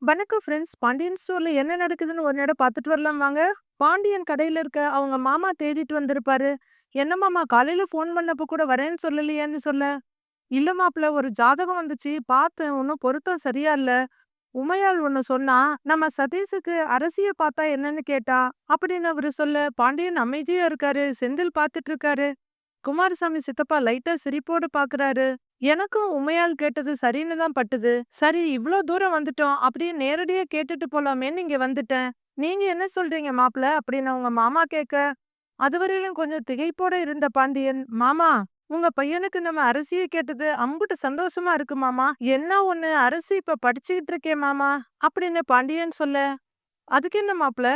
வணக்கம் ஃப்ரெண்ட்ஸ். பாண்டியன் ஸ்டோர்ல என்ன நடக்குதுன்னு ஒரு இடம் பார்த்துட்டு வரலாம் வாங்க. பாண்டியன் கடையில இருக்க அவங்க மாமா தேடிட்டு வந்திருப்பாரு. என்ன மாமா காலையில ஃபோன் பண்ணப்ப கூட வரேன்னு சொல்லலையேன்னு சொல்ல. இல்ல மாப்ள, ஒரு ஜாதகம் வந்துச்சு பார்த்தேன். ஒன்னும் பொருத்தம் சரியா இல்ல. உமையாள் ஒண்ணு சொன்னா, நம்ம சதீஷுக்கு அரசிய பார்த்தா என்னன்னு கேட்டா அப்படின்னு அவரு சொல்ல, பாண்டியன் அமைதியா இருக்காரு. செந்தில் பார்த்துட்டு இருக்காரு. குமாரசாமி சித்தப்பா லைட்டா சிரிப்போட பாக்குறாரு. எனக்கும் உமையாள் கேட்டது சரின்னு தான் பட்டுது. சரி, இவ்ளோ தூரம் வந்துட்டோம், அப்படியே நேரடியா கேட்டுட்டு போலாமேன்னு இங்க வந்துட்டேன். நீங்க என்ன சொல்றீங்க மாப்ள அப்படின்னு அவங்க மாமா கேட்க, அதுவரையிலும் கொஞ்சம் திகைப்போட இருந்த பாண்டியன், மாமா உங்க பையனுக்கு நம்ம அரசிய கேட்டது அம்புட்டு சந்தோஷமா இருக்கு மாமா. என்ன ஒண்ணு, அரசி இப்ப படிச்சுக்கிட்டு இருக்கேன் மாமா அப்படின்னு பாண்டியன் சொல்ல, அதுக்கு என்ன மாப்ள?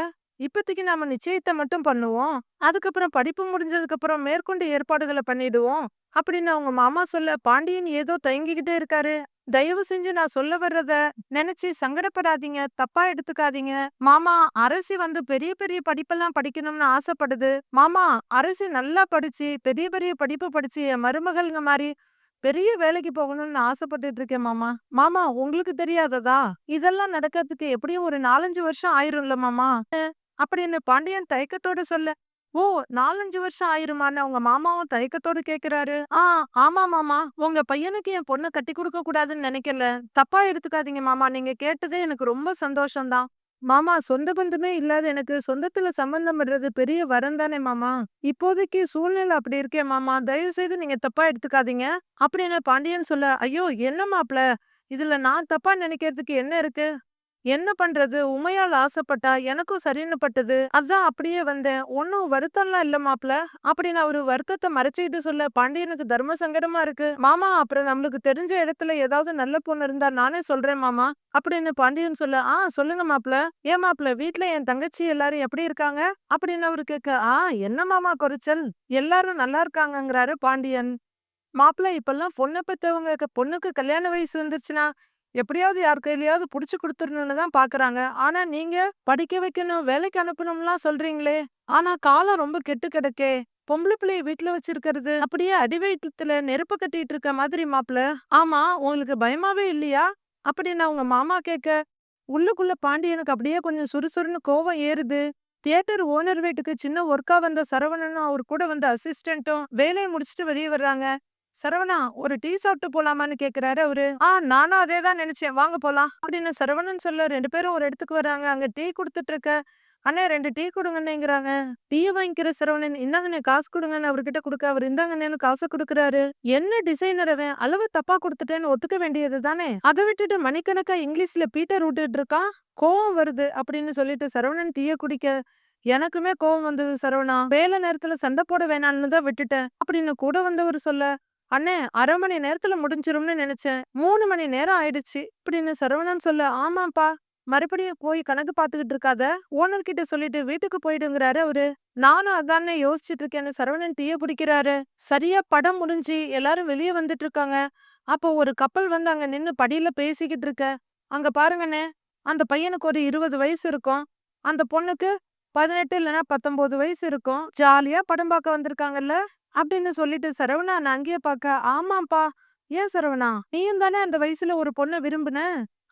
இப்போதைக்கு நாம நிச்சயத்த மட்டும் பண்ணுவோம். அதுக்கப்புறம் படிப்பு முடிஞ்சதுக்கு அப்புறம் மேற்கொண்டு ஏற்பாடுகள பண்ணிடுவோம். அப்படின்னு அவங்க மாமா சொல்ல, பாண்டியன் ஏதோ தயங்கிக்கிட்டே இருக்காரு. தயவு செஞ்சு நான் சொல்ல வர்றத நினைச்சு சங்கடப்படாதீங்க. தப்பா எடுத்துக்காதீங்க. மாமா, அரசி பெரிய பெரிய படிப்பெல்லாம் படிக்கணும்னு ஆசைப்படுது. மாமா, அரசி நல்லா படிச்சு பெரிய பெரிய படிப்பு படிச்சு என் மருமகள்ங்க மாரி பெரிய வேலைக்கு போகணும்னு ஆசைப்பட்டுட்டு இருக்கேன் மாமா. மாமா, உங்களுக்கு தெரியாததா? இதெல்லாம் நடக்கிறதுக்கு எப்படியும் ஒரு 4, 5 வருஷம் ஆயிரும்ல மாமா அப்படின்னு பாண்டியன் தயக்கத்தோட சொல்ல, ஓ, 4, 5 வருஷம் ஆயிருமான்னு அவங்க மாமாவும் தயக்கத்தோட கேக்குறாரு. ஆமா மாமா, உங்க பையனுக்கு என் பொண்ண கட்டி கொடுக்க கூடாதுன்னு நினைக்கல. தப்பா எடுத்துக்காதீங்க மாமா, நீங்க கேட்டதே எனக்கு ரொம்ப சந்தோஷம்தான். மாமா, சொந்த பந்தமே இல்லாத எனக்கு சொந்தத்துல சம்பந்தம் பண்றது பெரிய வரம் தானே மாமா. இப்போதைக்கு சூழ்நிலை அப்படி இருக்கே மாமா, தயவு செய்து நீங்க தப்பா எடுத்துக்காதீங்க அப்படின்னு பாண்டியன் சொல்ல, ஐயோ என்ன மாப்ள, இதுல நான் தப்பா நினைக்கிறதுக்கு என்ன இருக்கு? என்ன பண்றது? உமையாள் ஆசைப்பட்டா, எனக்கும் சரின்னு பட்டது. அதான் அப்படியே வந்தேன். ஒண்ணும் வருத்தம்லாம் இல்ல மாப்ள அப்படின்னு அவரு வருத்தத்த மறைச்சுக்கிட்டு சொல்ல, பாண்டியனுக்கு தர்ம சங்கடமா இருக்கு. மாமா, அப்புறம் நம்மளுக்கு தெரிஞ்ச இடத்துல ஏதாவது நல்ல பொண்ணு இருந்தா நானே சொல்றேன் மாமா அப்படின்னு பாண்டியன் சொல்ல, சொல்லுங்க மாப்ள. ஏன் மாப்ள, வீட்ல என் தங்கச்சி எல்லாரும் எப்படி இருக்காங்க அப்படின்னு அவரு கேட்க, என்ன மாமா குறைச்சல், எல்லாரும் நல்லா இருக்காங்கங்கிறாரு பாண்டியன். மாப்பிள்ளை இப்பெல்லாம் பொண்ண பெத்தவங்க பொண்ணுக்கு கல்யாண வயசு வந்துருச்சுன்னா எப்படியாவது யார் கையிலயாவது புடிச்சு கொடுத்துடணும்னு தான் பாக்குறாங்க. ஆனா நீங்க படிக்க வைக்கணும், வேலைக்கு அனுப்பணும்லாம் சொல்றீங்களே. ஆனா காலம் ரொம்ப கெட்டு கிடக்கே. பொம்பளை பிள்ளைய வீட்டுல வச்சிருக்கிறது அப்படியே அடி வயிற்றுல நெருப்பு கட்டிட்டு இருக்க மாதிரி மாப்பிள. ஆமா, உங்களுக்கு பயமாவே இல்லையா அப்படின்னு அவங்க மாமா கேட்க, உள்ளுக்குள்ள பாண்டியனுக்கு அப்படியே கொஞ்சம் சுறுசுறுன்னு கோவம் ஏறுது. தியேட்டர் ஓனர் வீட்டுக்கு சின்ன ஒர்க்கா வந்த சரவணனும் அவர் கூட வந்த அசிஸ்டன்ட்டும் வேலையை முடிச்சுட்டு வெளியே வர்றாங்க. சரவணா, ஒரு டீ சாப்பிட்டு போலாமான்னு கேக்குறாரு அவரு. நானும் அதே தான் நினைச்சேன், வாங்க போலாம் அப்படின்னு சரவணன் சொல்ல 2 பேரும் ஒரு இடத்துக்கு வராங்க. அங்க டீ குடுத்துட்டு இருக்க, அண்ணே 2 டீ கொடுங்கன்னுங்கிறாங்க. டீ வாங்கிக்கிற சரவணன், இந்தாங்கண்ணே காசு கொடுங்கன்னு அவர்கிட்ட கொடுக்க, அவர் இந்தாங்கண்ணேன்னு காசை கொடுக்குறாரு. என்ன டிசைனர் அவன், அளவு தப்பா கொடுத்துட்டேன்னு ஒத்துக்க வேண்டியது தானே. அதை விட்டுட்டு மணிக்கணக்கா இங்கிலீஷ்ல பீட்டர் விட்டுட்டு இருக்கான். கோவம் வருது அப்படின்னு சொல்லிட்டு சரவணன் டீய குடிக்க, எனக்குமே கோவம் வந்தது சரவணா. வேலை நேரத்துல சண்டை போட வேணாம்னு தான் விட்டுட்டேன் அப்படின்னு கூட வந்தவர் சொல்ல, அண்ணே 1/2 மணி நேரத்துல முடிஞ்சிரும்னு நினைச்சேன், 3 மணி நேரம் ஆயிடுச்சு அப்படின்னு சரவணன் சொல்ல, ஆமாப்பா, மறுபடியும் போய் கணக்கு பாத்துக்கிட்டு இருக்காத, ஓனர் கிட்ட சொல்லிட்டு வீட்டுக்கு போயிடுங்கிறாரு அவரு. நானும் அதானே யோசிச்சுட்டு இருக்கேன்னு சரவணன் டீய பிடிக்கிறாரு. சரியா படம் முடிஞ்சு எல்லாரும் வெளியே வந்துட்டு இருக்காங்க. அப்போ ஒரு கப்பல் அங்க நின்னு படியில பேசிக்கிட்டு இருக்க, அங்க பாருங்கண்ணே, அந்த பையனுக்கு ஒரு 20 வயசு இருக்கும், அந்த பொண்ணுக்கு 18 இல்லைன்னா 19 வயசு இருக்கும். ஜாலியா படம் பார்க்க வந்திருக்காங்கல்ல அப்படின்னு சொல்லிட்டு சரவணா நான் அங்கேயே பார்க்க, ஆமாப்பா, ஏன் சரவணா, நீயும் தானே அந்த வயசுல ஒரு பொண்ணை விரும்புன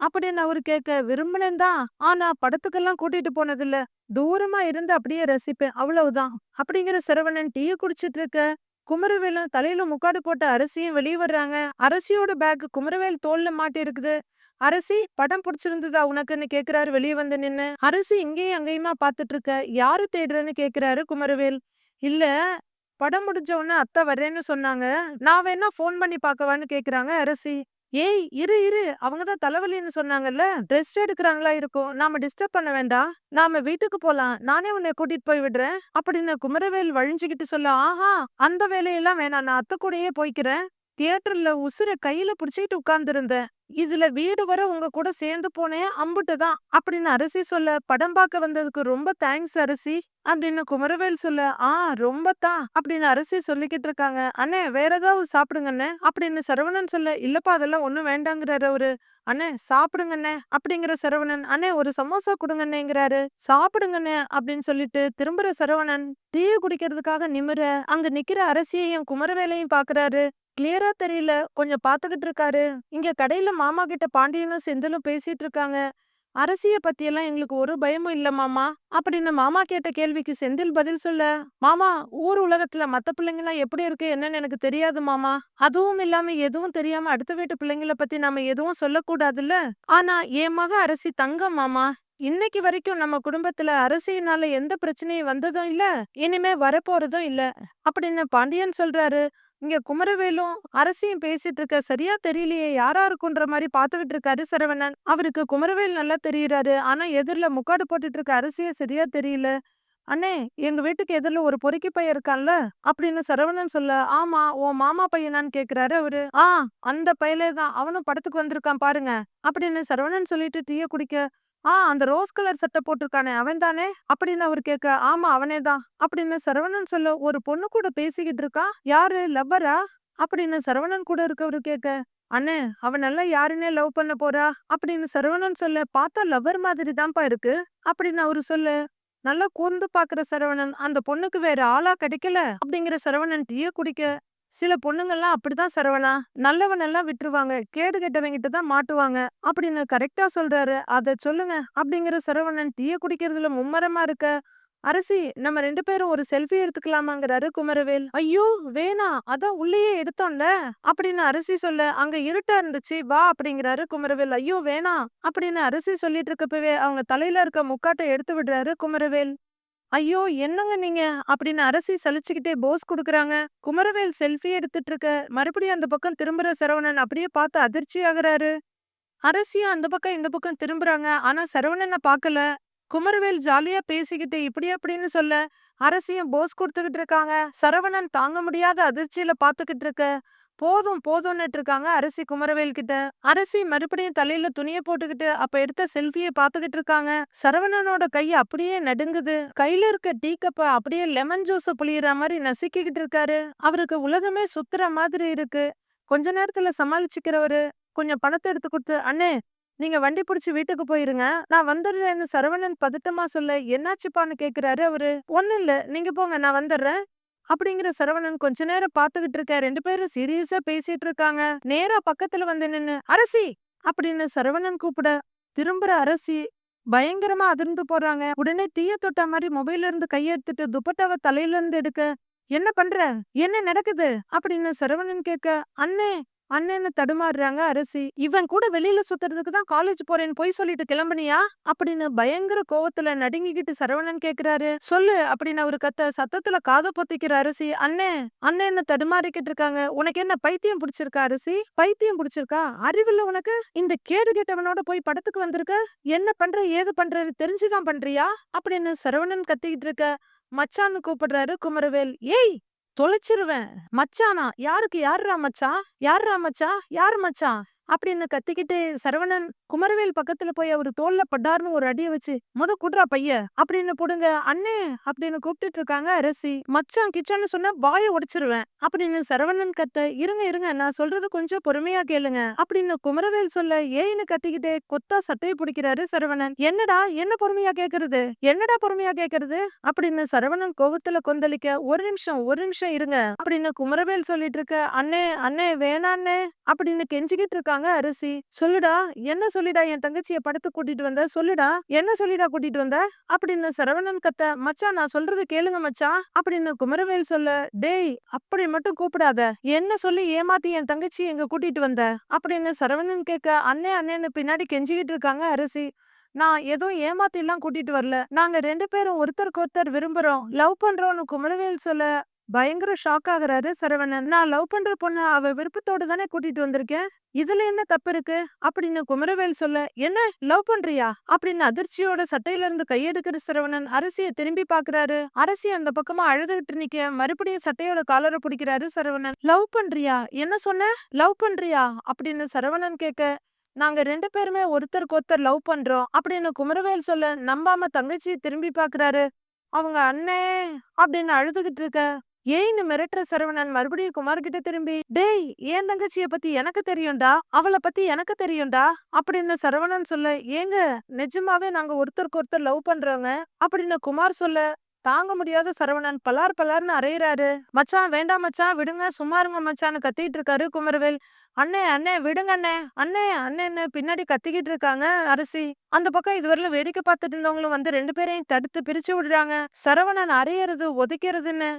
அப்படின்னு அவரு கேட்க, விரும்பினேன் தான், ஆனா படத்துக்கெல்லாம் கூட்டிட்டு போனதில்ல, தூரமா இருந்து அப்படியே ரசிப்பேன், அவ்வளவுதான் அப்படிங்கிற சரவணன் டீய குடிச்சிட்டு இருக்க, குமரவேலும் தலையில முக்காடு போட்ட அரசியும் வெளியே வர்றாங்க. அரசியோட பேக் குமரவேல் தோல்ல மாட்டி இருக்குது. அரசி, படம் புடிச்சிருந்ததா உனக்குன்னு கேக்குறாரு வெளியே வந்து நின்னு. அரசி இங்கேயும் அங்கேயுமா பாத்துட்டு இருக்க, யாரு தேடுறன்னு கேக்குறாரு குமரவேல். இல்ல, படம் முடிஞ்ச உடனே அத்தை வர்றேன்னு சொன்னாங்க, நான் வேணா ஃபோன் பண்ணி பார்க்கவான்னு கேக்குறாங்க அரசி. ஏய், இரு இரு, அவங்க தான் தலைவலின்னு சொன்னாங்கல்ல, ரெஸ்ட் எடுக்கிறாங்களா இருக்கும், நாம டிஸ்டர்ப் பண்ண வேண்டாம், நாம வீட்டுக்கு போலாம், நானே உன்னை கூட்டிட்டு போய் விடுறேன் அப்படின்னு குமரவேல் வழிஞ்சுகிட்டு சொல்ல, அந்த வேலையெல்லாம் வேணாம், நான் அத்தை கூடயே போய்க்கிறேன். தியேட்டர்ல உசுர கையில புடிச்சிட்டு உட்கார்ந்து இருந்தேன், இதுல வீடு வர உங்க கூட சேர்ந்து போனேன், அம்புட்டு தான் அப்படின்னு அரசி சொல்ல, படம் பார்க்க வந்ததுக்கு ரொம்ப தேங்க்ஸ் அரசி அப்படின்னு குமரவேல் சொல்ல, ரொம்ப தான் அப்படின்னு அரசி சொல்லிக்கிட்டு இருக்காங்க. அண்ணே வேற ஏதாவது சாப்பிடுங்கண்ணே அப்படின்னு சரவணன் சொல்ல, இல்லப்பா அதெல்லாம் ஒண்ணும் வேண்டாங்கிறாரு அவரு. அண்ணே சாப்பிடுங்கண்ணே அப்படிங்கிற சரவணன், அண்ணே ஒரு சமோசா கொடுங்கண்ணேங்கிறாரு. சாப்பிடுங்கண்ணே அப்படின்னு சொல்லிட்டு திரும்புற சரவணன் டீ குடிக்கிறதுக்காக நிமிர, அங்க நிக்கிற அரசியையும் குமரவேலையும் பாக்குறாரு. கிளியரா தெரியல, கொஞ்சம் பாத்துக்கிட்டு இருக்காரு. இங்க கடையில மாமா கிட்ட பாண்டியனும் செந்திலும் பேசிட்டு இருக்காங்க. அரசிய பத்தியெல்லாம் எங்களுக்கு ஒரு பயமும் இல்ல மாமா. அப்படின்னு மாமா கேட்ட கேள்விக்கு செந்தில் பதில் சொல்ல, மாமா ஊர் உலகத்துல மத்த பிள்ளைங்கலாம் எப்படி இருக்கு என்னன்னு எனக்கு தெரியாது மாமா. அதுவும் இல்லாம எதுவும் தெரியாம அடுத்த வீட்டு பிள்ளைங்கள பத்தி நாம எதுவும் சொல்லக்கூடாதுல்ல. ஆனா என் மக அரசி தங்கம் மாமா. இன்னைக்கு வரைக்கும் நம்ம குடும்பத்துல அரசியினால எந்த பிரச்சனையும் வந்ததும் இல்ல, இனிமே வரப்போறதும் இல்ல. அப்படின்னு பாண்டியன் சொல்றாரு. இங்க குமரவேலும் அரசியும் பேசிட்டு இருக்க சரியா தெரியலையே யாரா இருக்குன்ற மாதிரி பாத்துக்கிட்டு இருக்காரு சரவணன். அவருக்கு குமரவேல் நல்லா தெரியுறாரு. ஆனா எதிர்ல முக்காடு போட்டுட்டு இருக்க அரசியே சரியா தெரியல. அண்ணே, எங்க வீட்டுக்கு எதிர்ல ஒரு பொறுக்கி பையன் இருக்கான்ல அப்படின்னு சரவணன் சொல்ல, ஆமா உன் மாமா பையனான்னு கேக்குறாரு அவரு. அந்த பையலே தான், அவனும் படத்துக்கு வந்திருக்கான் பாருங்க அப்படின்னு சரவணன் சொல்லிட்டு டீய குடிக்க, அந்த ரோஸ் கலர் சட்டை போட்டிருக்கானே அவன் தானே அப்படின்னு அவர் கேட்க, ஆமா அவனே தான் அப்படின்னு சரவணன் சொல்ல, ஒரு பொண்ணு கூட பேசிக்கிட்டு இருக்கா, யாரு லவ்வரா அப்படின்னு சரவணன் கூட இருக்கவரு கேட்க, அண்ணே அவன் நல்லா யாருன்னே லவ் பண்ண போறா அப்படின்னு சரவணன் சொல்ல, பார்த்தா லவ்வர் மாதிரி தான்ப்பா இருக்கு அப்படின்னு அவரு சொல்ல, நல்லா கூர்ந்து பாக்குற சரவணன் அந்த பொண்ணுக்கு வேற ஆளா கிடைக்கல அப்படிங்கிற சரவணன் டீய குடிக்க, சில பொண்ணுங்கெல்லாம் அப்படிதான் சரவணா, நல்லவன் எல்லாம் விட்டுருவாங்க, கேடு கெட்டவங்கிட்ட தான் மாட்டுவாங்க அப்படின்னு கரெக்டா சொல்றாரு. அத சொல்லுங்க அப்படிங்கிற சரவணன் டீய குடிக்கிறதுல மும்மரமா இருக்க, அரசி நம்ம 2 பேரும் ஒரு செல்ஃபி எடுத்துக்கலாமாங்கிறாரு குமரவேல். ஐயோ வேணாம், அதான் உள்ளேயே எடுத்தோம்ல அப்படின்னு அரசி சொல்ல, அங்க இருட்டா இருந்துச்சு வா அப்படிங்கிறாரு குமரவேல். ஐயோ வேணாம் அப்படின்னு அரசி சொல்லிட்டு இருக்கப்பவே அவங்க தலையில இருக்க முக்காட்டை எடுத்து விடுறாரு குமரவேல். ஐயோ என்னங்க நீங்க அப்படின்னு அரசி சலிச்சுக்கிட்டே போஸ் குடுக்குறாங்க. குமரவேல் செல்ஃபி எடுத்துட்டு இருக்க, மறுபடியும் அந்த பக்கம் திரும்புற சரவணன் அப்படியே பார்த்து அதிர்ச்சி ஆகுறாரு. அரசியும் அந்த பக்கம் இந்த பக்கம் திரும்புறாங்க. ஆனா சரவணனை பார்க்கல. குமரவேல் ஜாலியா பேசிக்கிட்டு இப்படி அப்படின்னு சொல்ல, அரசியும் போஸ் குடுத்துக்கிட்டு இருக்காங்க. சரவணன் தாங்க முடியாத அதிர்ச்சியில பாத்துக்கிட்டு இருக்க, போதும் போதும்னுட்டு இருக்காங்க அரசி குமரவேல் கிட்ட. அரசி மறுபடியும் தலையில துணிய போட்டுக்கிட்டு அப்ப எடுத்த செல்ஃபிய பாத்துக்கிட்டு இருக்காங்க. சரவணனோட கை அப்படியே நடுங்குது. கையில இருக்க டீ கப்ப அப்படியே லெமன் ஜூஸ் புளியற மாதிரி நசுக்கிக்கிட்டு இருக்காரு. அவருக்கு உலகமே சுத்துற மாதிரி இருக்கு. கொஞ்ச நேரத்துல சமாளிச்சுக்கிறவரு கொஞ்சம் பணத்தை எடுத்து கொடுத்து, அண்ணே நீங்க வண்டி புடிச்சு வீட்டுக்கு போயிருங்க, நான் வந்துடுறேன்னு சரவணன் பதட்டமா சொல்ல, என்னாச்சுப்பான்னு கேக்குறாரு அவரு. ஒண்ணும் இல்ல, நீங்க போங்க நான் வந்துடுறேன் அப்படிங்கிற சரவணன் கொஞ்ச நேரம் பாத்துக்கிட்டு இருக்க. 2 பேரும் சீரியஸா பேசிட்டு இருக்காங்க. நேரா பக்கத்துல வந்து நின்னு, அரசி அப்படின்னு சரவணன் கூப்பிட, திரும்புற அரசி பயங்கரமா அதிர்ந்து போறாங்க. உடனே தீய தொட்ட மாதிரி மொபைல்ல இருந்து கைய எடுத்துட்டு துப்பட்டாவை தலையில இருந்து எடுக்க, என்ன பண்ற, என்ன நடக்குது அப்படின்னு சரவணன் கேட்க, அண்ணே அண்ணன்னு தடுமாறுறாங்க அரசி. இவன் கூட வெளியில சுத்துறதுக்கு தான் காலேஜ் போறேன்னு பொய் சொல்லிட்டு கிளம்புனியா அப்படின்னு பயங்கர கோவத்துல நடுங்கிக்கிட்டு சரவணன் கேக்குறாரு. சொல்லு அப்படின்னு அவரு கத்த, சத்தத்துல காத பொத்திக்கிற அரசி, அண்ணே அண்ணன்னு தடுமாறிக்கிட்டு இருக்காங்க. உனக்கு என்ன பைத்தியம் பிடிச்சிருக்கா அரசி, பைத்தியம் பிடிச்சிருக்கா, அறிவில்ல உனக்கு, இந்த கேடு கெட்டவனோட போய் படத்துக்கு வந்திருக்க, என்ன பண்ற ஏது பண்றது தெரிஞ்சுதான் பண்றியா அப்படின்னு சரவணன் கத்திக்கிட்டு இருக்க, மச்சான்னு கூப்பிடுறாரு குமரவேல். ஏய் தொலைச்சிருவேன், மச்சானா யாருக்கு, யாருடா மச்சான், யாருடா மச்சான், யாரு மச்சான் அப்படின்னு கத்திக்கிட்டு சரவணன் குமரவேல் பக்கத்துல போய் அவரு தோல்ல பட்டார்னு ஒரு அடிய வச்சு, குட்ரா பைய அப்படின்னு புடுங்க, அண்ணே அப்படின்னு கூப்பிட்டுட்டு இருக்காங்க அரசி. மச்சான் கிச்சான்னு சொன்னா வாய உடைச்சிருவேன் அப்படின்னு சரவணன் கத்த, இருங்க இருங்க நான் சொல்றது கொஞ்சம் பொறுமையா கேளுங்க அப்படின்னு குமரவேல் சொல்ல, ஏன்னு கத்திக்கிட்டே கொத்தா சட்டையை பிடிக்கிறாரு சரவணன். என்னடா என்ன பொறுமையா கேக்குறது, என்னடா பொறுமையா கேக்குறது அப்படின்னு சரவணன் கோவத்துல கொந்தளிக்க, ஒரு நிமிஷம் இருங்க அப்படின்னு குமரவேல் சொல்லிட்டு இருக்க, அண்ணே அண்ணே வேணாண்ணே அப்படின்னு கெஞ்சிக்கிட்டு இருக்காங்க அரசி. சொல்லுடா என்ன சொல்லிடா, என் தங்கச்சிய படத்துக்கு கூட்டிட்டு வந்த, சொல்லுடா என்ன சொல்லிடா கூட்டிட்டு வந்த அப்படின்னு சரவணன் கத்த, மச்சான் நான் சொல்றது கேளுங்க மச்சான் அப்படின்னு குமரவேல் சொல்ல, டேய் அப்படி மட்டும் கூப்பிடாத, என்ன சொல்லி ஏமாத்தி என் தங்கச்சி எங்க கூட்டிட்டு வந்த அப்படின்னு சரவணன் கேட்க, அண்ணே அண்ணேன்னு பின்னாடி கெஞ்சிக்கிட்டு இருக்காங்க அரசி. நான் எதுவும் ஏமாத்தி எல்லாம் கூட்டிட்டு வரல, நாங்க 2 பேரும் ஒருத்தருக்கு ஒருத்தர் விரும்புறோம், லவ் பண்றோம்னு குமரவேல் சொல்ல, பயங்கர ஷாக் ஆகுறாரு சரவணன். நான் லவ் பண்ற பொண்ணு அவ விருப்பத்தோட தானே கூட்டிட்டு வந்திருக்கேன், இதுல என்ன தப்பு இருக்கு அப்படின்னு குமரவேல் சொல்ல, என்ன லவ் பண்றியா அப்படின்னு அதிர்ச்சியோட சட்டையில இருந்து கையெடுக்கிற சரவணன் அரசிய திரும்பி பாக்குறாரு. அரசி அந்த பக்கமா அழுதுகிட்டு நிக்க, மறுபடியும் சட்டையோட காலரை பிடிக்கிறாரு சரவணன். லவ் பண்றியா, என்ன சொன்ன, லவ் பண்றியா அப்படின்னு சரவணன் கேட்க, நாங்க 2 பேருமே ஒருத்தருக்கு ஒருத்தர் லவ் பண்றோம் அப்படின்னு குமரவேல் சொல்ல, நம்பாம தங்கச்சி திரும்பி பாக்குறாரு. அவங்க அண்ணே அப்படின்னு அழுதுகிட்டு இருக்க, ஏன்னு மிரட்டுற சரவணன் மறுபடியும் குமார் கிட்ட திரும்பி, டேய் என் தங்கச்சிய பத்தி எனக்கு தெரியும்டா, அவளை பத்தி எனக்கு தெரியும்டா அப்படின்னு சரவணன் சொல்ல, ஏங்க நிஜமாவே நாங்க ஒருத்தருக்கு ஒருத்தர் லவ் பண்றோங்க அப்படின்னு குமார் சொல்ல, தாங்க முடியாத சரவணன் பலார் பலார்னு அறையிறாரு. மச்சான் வேண்டாம் மச்சான் விடுங்க சும்மா இருங்க மச்சான்னு கத்திட்டு இருக்காரு குமரவேல். அண்ணே அண்ணே விடுங்க அண்ணே அண்ணே அண்ணேன்னு பின்னாடி கத்திக்கிட்டு இருக்காங்க அரசி. அந்த பக்கம் இதுவரையிலும் வேடிக்கை பார்த்துட்டு இருந்தவங்களும் வந்து 2 பேரையும் தடுத்து பிரிச்சு விடுறாங்க. சரவணன் அறையறது ஒதைக்கிறதுன்னு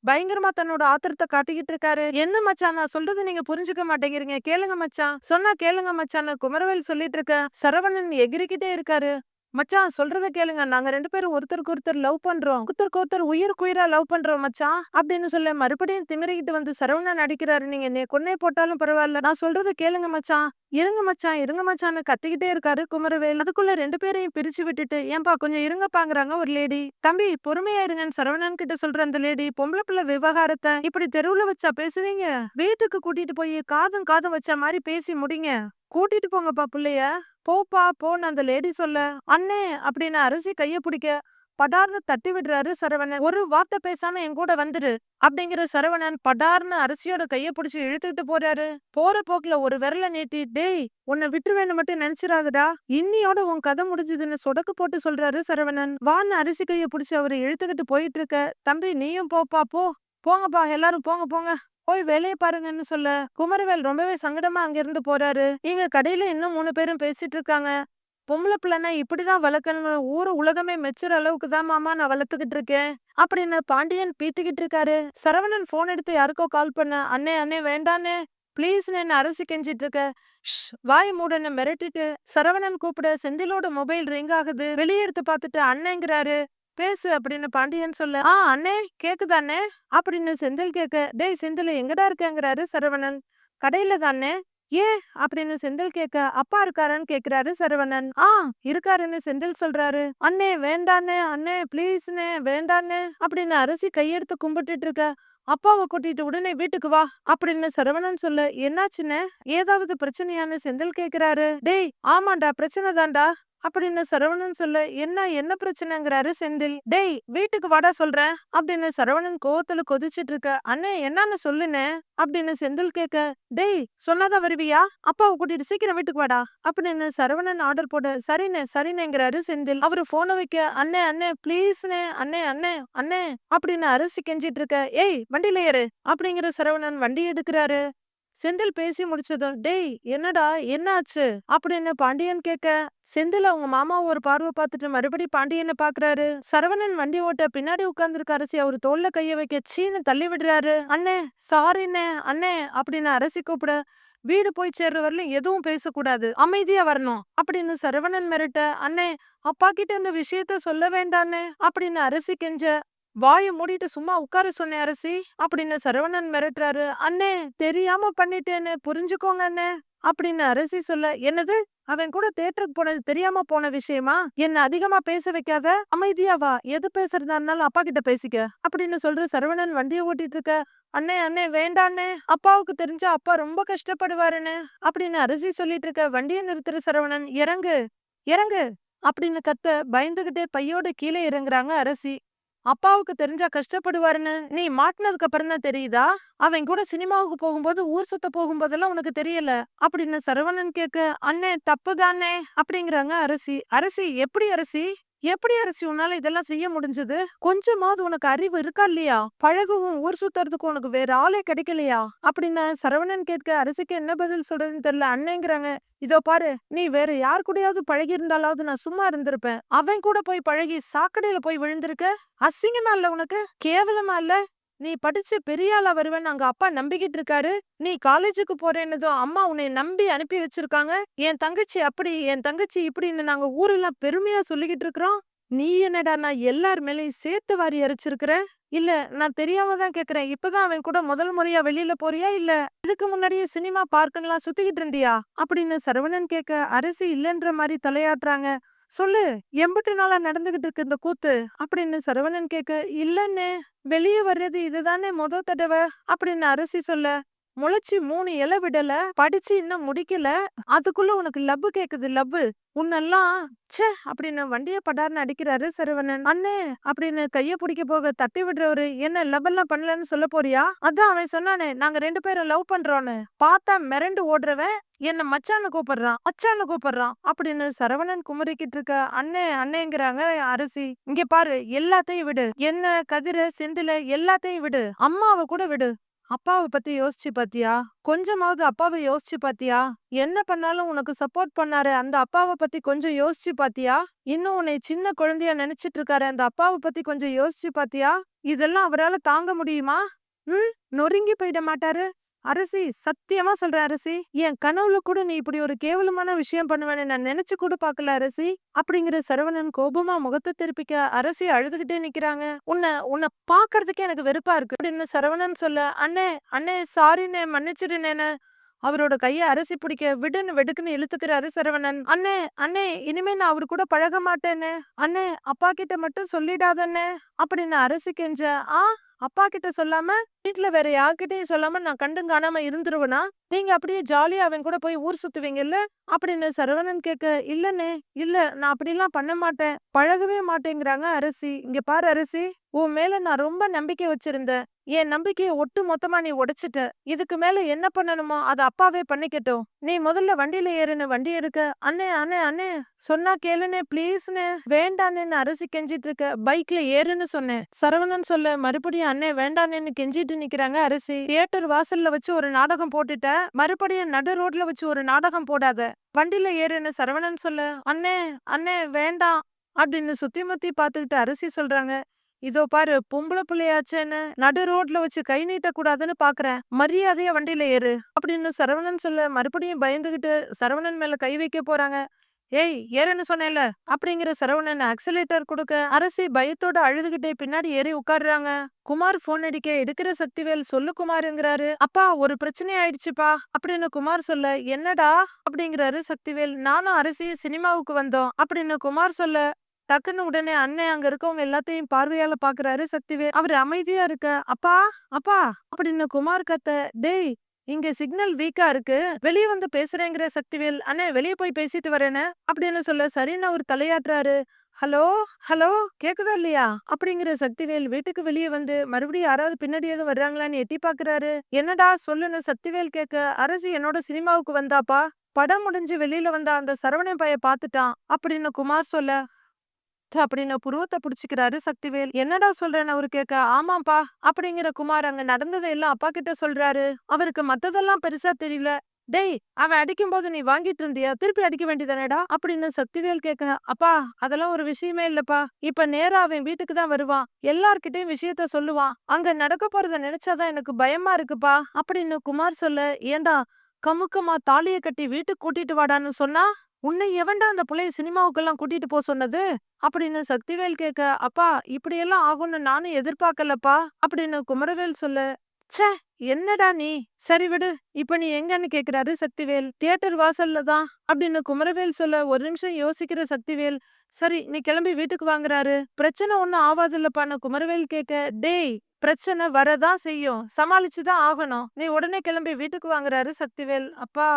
பயங்கரமா தன்னோட ஆத்திரத்த காட்டிக்கிட்டு இருக்காரு. என்ன மச்சான் நான் சொல்றது நீங்க புரிஞ்சுக்க மாட்டேங்கிறீங்க, கேளுங்க மச்சான் சொன்னா கேளுங்க மச்சான்னு குமரவேல் சொல்லிட்டு இருக்க சரவணன் எகிரிக்கிட்டே இருக்காரு. மச்சான் சொல்றத கேளுங்க, நாங்க 2 பேரும் ஒருத்தருக்கு ஒருத்தர் லவ் பண்றோம், ஒருத்தருக்கு ஒருத்தர் உயிருக்குயிரா லவ் பண்றோம் மச்சான் அப்படின்னு சொல்ல மறுபடியும் திமிரிக்கிட்டு வந்து சரவணன் அடிக்கிறாரு. நீங்க என்னைய கொன்னே போட்டாலும் பரவாயில்ல, நான் சொல்றத கேளுங்க மச்சான் இருங்க மச்சான் இருங்க மச்சான்னு கத்திக்கிட்டே இருக்காரு குமரவேல். அதுக்குள்ள 2 பேரையும் பிரிச்சு விட்டுட்டு ஏன்பா கொஞ்சம் இருங்கப்பாங்கிறாங்க ஒரு லேடி. தம்பி பொறுமையா இருங்கன்னு சரவணன் கிட்ட சொல்ற அந்த லேடி, பொம்பளை பிள்ளை விவகாரத்தை இப்படி தெருவுல வச்சா பேசுவீங்க, வீட்டுக்கு கூட்டிட்டு போய் காதும் காதும் வச்ச மாதிரி பேசி முடிங்க, கூட்டிட்டு போங்கப்பா புள்ளைய, போப்பா போன்னு அந்த லேடி சொல்ல, அண்ணே அப்படின்னு அரசி கைய பிடிக்க படார்னு தட்டி விடுறாரு சரவணன். ஒரு வார்த்தை பேசாம என் கூட வந்துரு அப்படிங்கிற சரவணன் படார்னு அரசியோட கைய பிடிச்சு இழுத்துக்கிட்டு போறாரு. போற போக்குல ஒரு விரல நீட்டி, டேய் உன்னை விட்டுருவேன்னு மட்டும் நினைச்சிராதடா, இன்னியோட உன் கதை முடிஞ்சதுன்னு சொடக்கு போட்டு சொல்றாரு சரவணன். வான்னு அரிசி கைய பிடிச்சு அவரு இழுத்துக்கிட்டு போயிட்டு இருக்க, தம்பி நீயும் போப்பா போ, போங்கப்பா எல்லாரும் போங்க போங்க போய் வேலைய பாருங்கன்னு சொல்ல குமரவேல் ரொம்பவே சங்கடமா அங்கிருந்து போறாரு. இங்க கடையில இன்னும் 3 பேரும் பேசிட்டு இருக்காங்க. பொம்பளை பிள்ளைன்னா இப்படிதான் வளர்க்கணும், ஊரு உலகமே மெச்சுற அளவுக்கு தான் மாமா நான் வளர்த்துக்கிட்டு இருக்கேன் அப்படின்னு பாண்டியன் பீத்திக்கிட்டு இருக்காரு. சரவணன் போன் எடுத்து யாருக்கோ கால் பண்ண, அண்ணே அண்ணே வேண்டானே பிளீஸ் என்ன அரசி கெஞ்சிட்டு இருக்க, வாய் மூடன்னு மிரட்டிட்டு சரவணன் கூப்பிட செந்திலோட மொபைல் ரிங் ஆகுது. வெளியே எடுத்து பார்த்துட்டு அண்ணேங்கிறாரு. பேசு அப்படின்னு பாண்டியன் சொல்ல, அண்ணே கேக்குதா அண்ணே அப்படின்னு செந்தில் கேட்க, டேய் செந்தில் எங்கடா இருக்கேங்கிறாரு சரவணன். கடையில தானே, ஏன் அப்படின்னு செந்தில் கேட்க, அப்பா இருக்காரான்னு கேக்குறாரு சரவணன். இருக்காருன்னு செந்தில் சொல்றாரு. அண்ணே வேண்டாண்ணே அண்ணே பிளீஸ்ண்ணே வேண்டாண்ணே அப்படின்னு அரசி கையெடுத்து கும்பிட்டுட்டு இருக்க, அப்பாவை கூட்டிட்டு உடனே வீட்டுக்கு வா அப்படின்னு சரவணன் சொல்ல, என்னாச்சுன்னு ஏதாவது பிரச்சனையான்னு செந்தில் கேக்குறாரு. டேய் ஆமாண்டா பிரச்சனை தான்டா அப்படின்னு சரவணன் சொல்ல, என்ன பிரச்சனைங்கிறாரு செந்தில். டேய் வீட்டுக்கு வாடா சொல்றேன் அப்படின்னு சரவணன் கோவத்துல கொதிச்சிட்டு இருக்க, அண்ணே என்னன்னு சொல்லுனே அப்படின்னு செந்தில் கேட்க, டேய் சொன்னாதான் வருவியா, அப்பாவை கூட்டிட்டு சீக்கிரம் வீட்டுக்கு வாடா அப்படின்னு சரவணன் ஆர்டர் போட, சரிண்ணே சரிண்ணேங்கிறாரு செந்தில். அவரு போனை வைக்க, அண்ணே அண்ணே பிளீஸ்ண்ணே அண்ணே அண்ணே அண்ணே அப்படின்னு அரசி கெஞ்சிட்டு இருக்க, ஏய் வண்டியில ஏறு அப்படிங்கிற சரவணன் வண்டி எடுக்கிறாரு. செந்தில் பேசி முடிச்சதும், டேய் என்னடா என்னாச்சு அப்படின்னு பாண்டியன் கேட்க, செந்தில் அவங்க மாமா ஒரு பார்வை பார்த்துட்டு மறுபடி பாண்டியனை பாக்குறாரு. சரவணன் வண்டி ஓட்ட பின்னாடி உட்கார்ந்துருக்க அரசி அவர் தோல்ல கைய வைக்க சீனு தள்ளி விடுறாரு. அண்ணே சாரிண்ணே அண்ணே அப்படின்னு அரசி கூப்பிட, வீடு போய் சேர்ற வரலும் எதுவும் பேசக்கூடாது, அமைதியா வரணும் அப்படின்னு சரவணன் மிரட்ட, அண்ணே அப்பா கிட்ட இந்த விஷயத்த சொல்ல வேண்டாண்ணே அப்படின்னு அரசி கெஞ்ச, வாயை மூடிட்டு சும்மா உட்கார சொன்னேன் அரசி அப்படின்னு சரவணன் மிரட்டுறாரு. அண்ணே தெரியாம பண்ணிட்டேன்னு புரிஞ்சுக்கோங்க அண்ணே அப்படின்னு அரசி சொல்ல, என்னது அவன் கூட தேட்டருக்கு போனது தெரியாம போன விஷயமா, என்ன அதிகமா பேச வைக்காத, அமைதியா வா, எது பேசுறதா இருந்தாலும் அப்பா கிட்ட பேசிக்க அப்படின்னு சொல்ற சரவணன் வண்டியை ஓட்டிட்டு இருக்க, அண்ணே அண்ணே வேண்டாண்ணே அப்பாவுக்கு தெரிஞ்சா அப்பா ரொம்ப கஷ்டப்படுவாருன்னு அப்படின்னு அரசி சொல்லிட்டு இருக்க, வண்டியை நிறுத்துற சரவணன், இறங்கு இறங்கு அப்படின்னு கத்த பயந்துகிட்டே பையோட கீழே இறங்குறாங்க அரசி. அப்பாவுக்கு தெரிஞ்சா கஷ்டப்படுவாருன்னு நீ மாட்டினதுக்கு அப்புறம் தான் தெரியுதா, அவன் கூட சினிமாவுக்கு போகும்போது ஊர் சுத்த போகும்போதெல்லாம் உனக்கு தெரியல அப்படின்னு சரவணன் கேட்க, அண்ணே தப்புதானே அப்படிங்கிறாங்க அரசி. அரசி எப்படி அரசி எப்படி அரசி உன்னால இதெல்லாம் செய்ய முடிஞ்சது, கொஞ்சமாவது உனக்கு அறிவு இருக்கா இல்லையா, பழகவும் ஊர் சுத்துறதுக்கு உனக்கு வேற ஆளே கிடைக்கலையா அப்படின்னு சரவணன் கேட்க அரசிக்கு என்ன பதில் சொல்றதுன்னு தெரியல. அண்ணேங்கிறாங்க, இதோ பாரு நீ வேற யார் கூடயாவது பழகி இருந்தாலாவது நான் சும்மா இருந்திருப்பேன், அவன் கூட போய் பழகி சாக்கடையில போய் விழுந்திருக்க, அசிங்கமா இல்ல உனக்கு, கேவலமா இல்ல, நீ படிச்சு பெரிய ஆளா வருவேன்னு அங்க அப்பா நம்பிக்கிட்டு இருக்காரு, நீ காலேஜுக்கு போறேன்னதும் அம்மா உன்னை நம்பி அனுப்பி வச்சிருக்காங்க, என் தங்கச்சி அப்படி என் தங்கச்சி இப்படின்னு நாங்க ஊரெல்லாம் பெருமையா சொல்லிக்கிட்டு இருக்கிறோம், நீ என்னடா நான் எல்லார் மேலயும் சேர்த்து வாரி அரைச்சிருக்கிற, இல்ல நான் தெரியாம தான் கேக்குறேன், இப்பதான் அவன் கூட முதல் முறையா வெளியில போறியா இல்ல இதுக்கு முன்னாடியே சினிமா பார்க்கெல்லாம் சுத்திக்கிட்டு இருந்தியா அப்படின்னு சரவணன் கேட்க, அரசி இல்லன்ற மாதிரி தலையாட்டுறாங்க. சொல்லு எம்புட்டு நாளா நடந்துகிட்டு இருக்கு இந்த கூத்து அப்படின்னு சரவணன் கேட்க, இல்லன்னு வெளியே வர்றது இதுதானே தடவை அப்படின்னு அரசி சொல்ல, முளைச்சு 3 இலை விடல. படிச்சு இன்னும் முடிக்கல. அதுக்குள்ள உனக்கு லவ்வு கேக்குது லவ்வு. உன்னெல்லாம் ச்சே அப்படின்னு வண்டிய படார்னு அடிக்கிறாரு சரவணன். அண்ணே அப்படின்னு கைய பிடிக்க போக தட்டி விடுறவரு, என்ன லவ் எல்லாம் பண்ணலன்னு சொல்ல போறியா? அதான் அவன் சொன்னானே நாங்க 2 பேரும் லவ் பண்றோம்னு. பார்த்தா மிரண்டு ஓடுறவன் என்ன மச்சான்னு கூப்பிடுறான் மச்சான்னு கூப்பிடுறான் அப்படின்னு சரவணன் குமுறிக்கிட்டு இருக்க. அண்ணே அண்ணேங்கிறாங்க அரசி. இங்க பாரு எல்லாத்தையும் விடு. என்ன கதிர செந்தில எல்லாத்தையும் விடு. அம்மாவை கூட விடு. அப்பாவை பத்தி யோசிச்சு பாத்தியா? கொஞ்சமாவது அப்பாவை யோசிச்சு பாத்தியா? என்ன பண்ணாலும் உனக்கு சப்போர்ட் பண்ணாரு அந்த அப்பாவை பத்தி கொஞ்சம் யோசிச்சு பாத்தியா? இன்னும் உன்னை சின்ன குழந்தையா நினைச்சிட்டு இருக்காரு அந்த அப்பாவை பத்தி கொஞ்சம் யோசிச்சு பாத்தியா? இதெல்லாம் அவரால தாங்க முடியுமா? நொறுங்கி போயிட மாட்டாரு? அரசி சத்தியமா சொல்றேன் அரசி, என் கனவுல கூட நீ இப்படி ஒரு கேவலமான விஷயம் பண்ணுவேன்னு நான் நினைச்சு கூட பாக்கல அரசி அப்படிங்கிற சரவணன் கோபமா முகத்தை திருப்பிக்க அரசி அழுதுகிட்டே நிக்கிறாங்க. உன்னை உன்னை பாக்குறதுக்கே எனக்கு வெறுப்பா இருக்கு அப்படின்னு சரவணன் சொல்ல, அண்ணே அண்ணே சாரிண்ணே மன்னிச்சிடுனேன்னு அவரோட கைய அரசி பிடிக்க விடுன்னு வெடுக்குன்னு இழுத்துக்கிறாரு சரவணன். அண்ணே அண்ணே இனிமே நான் அவரு கூட பழக மாட்டேன்னு. அண்ணே அப்பா கிட்ட மட்டும் சொல்லிடாதண்ணே அப்படின்னு அரசி கெஞ்ச, அப்பா கிட்ட சொல்லாம வீட்டுல வேற யார்கிட்டயும் சொல்லாம நான் கண்டும் காணாம இருந்துருவனா? நீங்க அப்படியே ஜாலியா அவன் கூட போய் ஊர் சுத்துவீங்கல்ல அப்படின்னு சரவணன் கேட்க, இல்லன்னு இல்ல நான் அப்படிலாம் பண்ண மாட்டேன் பழகவே மாட்டேங்கிறாங்க அரசி. இங்க பாரு அரசி, உன் மேல நான் ரொம்ப நம்பிக்கை வச்சிருந்தேன். என் நம்பிக்கையை ஒட்டு மொத்தமா நீ உடைச்சிட்ட. இதுக்கு மேல என்ன பண்ணணுமோ அதை அப்பாவே பண்ணிக்கட்டும். நீ முதல்ல வண்டியில ஏறுன்னு வண்டி எடுக்க, அண்ணே அண்ணே அண்ணே சொன்னா கேளுனே ப்ளீஸ்னு வேண்டான்னு அரசி கெஞ்சிட்டு இருக்க. பைக்ல ஏறுன்னு சொன்னேன். சரவணன் சொல்ல மறுபடியும் அண்ணே வேண்டானேன்னு கெஞ்சிட்டு நிக்கிறாங்க அரசி. தியேட்டர் வாசல்ல வச்சு ஒரு நாடகம் போட்டுட்ட, மறுபடியும் நடு ரோட்ல வச்சு ஒரு நாடகம் போடாத. வண்டியில ஏறுன்னு சரவணன் சொல்ல, அண்ணே அண்ணே வேண்டாம் அப்படின்னு சுத்தி முத்தி பாத்துக்கிட்டு அரசி சொல்றாங்க. இதோ பாரு பொம்பளை பிள்ளையாச்சேன்னு நடு ரோட்ல வச்சு கை நீட்ட கூடாதுன்னு பாக்குறேன். மரியாதையா வண்டியில ஏறு அப்படின்னு சரவணன் சொல்ல மறுபடியும் பயந்துகிட்டு சரவணன் மேல கை வைக்க போறாங்க. ஏய் ஏறுன்னு சொன்னேன்ல அப்படிங்கிற சரவணன் ஆக்சிலேட்டர் கொடுக்க அரசி பயத்தோட அழுதுகிட்டே பின்னாடி ஏறி உட்காடுறாங்க. குமார் போன் அடிக்க எடுக்கிற சக்திவேல் சொல்லு குமாருங்கிறாரு. அப்பா ஒரு பிரச்சனை ஆயிடுச்சுப்பா அப்படின்னு குமார் சொல்ல, என்னடா அப்படிங்கிறாரு சக்திவேல். நானும் அரசியும் சினிமாவுக்கு வந்தோம் அப்படின்னு குமார் சொல்ல, டக்குன்னு உடனே அண்ணன் அங்க இருக்கவங்க எல்லாத்தையும் பார்வையால பாக்குறாரு சக்திவேல். அவர் அமைதியா இருக்க, அப்பா அப்பா அப்படின்னு குமார் கத்த, டேய் இங்க சிக்னல் வீக்கா இருக்கு வெளியே வந்து பேசுறேங்கிற சக்திவேல். அண்ணே வெளியே போய் பேசிட்டு வரேன்னு அப்படின்னு சொல்ல சரின்னு அவர் தலையாட்டுறாரு. ஹலோ ஹலோ கேக்குதா இல்லையா அப்படிங்கிற சக்திவேல் வீட்டுக்கு வெளியே வந்து மறுபடியும் யாராவது பின்னாடி எதுவும் வர்றாங்களான்னு எட்டி பாக்குறாரு. என்னடா சொல்லுன்னு சக்திவேல் கேட்க, அரசி என்னோட சினிமாவுக்கு வந்தாப்பா. படம் முடிஞ்சு வெளியில வந்தா அந்த சரவணன் பைய பாத்துட்டான் அப்படின்னு குமார் சொல்ல, அப்படின்னு புருவத்தை புடிச்சுக்கிறாரு சக்திவேல். என்னடா சொல்றேன்னு அவரு கேட்க, ஆமாப்பா அப்படிங்கிற குமார் அங்க நடந்ததை எல்லாம் அப்பா கிட்ட சொல்றாரு. அவருக்கு மத்ததெல்லாம் பெருசா தெரியல. டேய் அவன் அடிக்கும் போது நீ வாங்கிட்டு இருந்தியா, திருப்பி அடிக்க வேண்டியதானேடா அப்படின்னு சக்திவேல் கேட்க, அப்பா அதெல்லாம் ஒரு விஷயமே இல்லப்பா. இப்ப நேரா அவன் வீட்டுக்கு தான் வருவான், எல்லார்கிட்டயும் விஷயத்த சொல்லுவான். அங்க நடக்க போறத நினைச்சாதான் எனக்கு பயமா இருக்குப்பா அப்படின்னு குமார் சொல்ல, ஏண்டா கமுக்கமா தாலிய கட்டி வீட்டுக்கு கூட்டிட்டு வாடான்னு சொன்னா உன்னை எவன்டா அந்த புள்ளைய சினிமாவுக்கெல்லாம் கூட்டிட்டு போ சொன்னது அப்படின்னு சக்திவேல் கேட்க, அப்பா இப்படியெல்லாம் ஆகும்னு நானும் எதிர்பார்க்கலப்பா அப்படின்னு குமரவேல் சொல்ல, ச்சே என்னடா நீ, சரி விடு இப்ப நீ எங்கன்னு கேக்குறாரு சக்திவேல். தியேட்டர் வாசல்ல தான் அப்படின்னு குமரவேல் சொல்ல ஒரு நிமிஷம் யோசிக்கிற சக்திவேல், சரி நீ கிளம்பி வீட்டுக்கு வாங்குறாரு. பிரச்சனை ஒண்ணும் ஆவாதில்லப்பான்னு குமரவேல் கேட்க, டேய் பிரச்சனை வரதான் செய்யும், சமாளிச்சுதான் ஆகணும், நீ உடனே கிளம்பி வீட்டுக்கு வாங்குறாரு சக்திவேல். அப்பா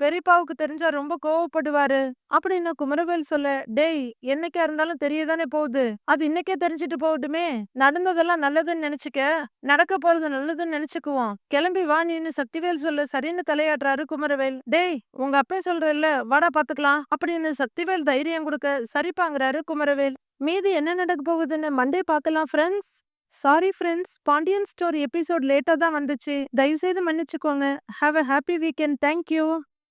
பெரியப்பாவுக்கு தெரிஞ்சா ரொம்ப கோவப்படுவாரு அப்படின்னு குமரவேல் சொல்ல, டேய் என்னைக்கா இருந்தாலும் தெரியதானே போகுது, அது இன்னைக்கே தெரிஞ்சிட்டு போகட்டுமே. நடந்ததெல்லாம் நல்லதுன்னு நினைச்சுக்க, நடக்க போறது நல்லதுன்னு நினைச்சுக்குவோம். கிளம்பி வா நீன்னு சக்திவேல் சொல்ல சரின்னு தலையாட்டுறாரு குமரவேல். டேய் உங்க அப்பா சொல்றல்ல வாடா பாத்துக்கலாம் அப்படின்னு சக்திவேல் தைரியம் கொடுக்க, சரிப்பாங்கிறாரு குமரவேல். மீதி என்ன நடக்க போகுதுன்னு மண்டே பார்க்கலாம் friends. Sorry friends, Pandian store episode லேட்டா தான் வந்துச்சு, தயவு செய்து மன்னிச்சுக்கோங்க. Have a happy weekend. Thank you.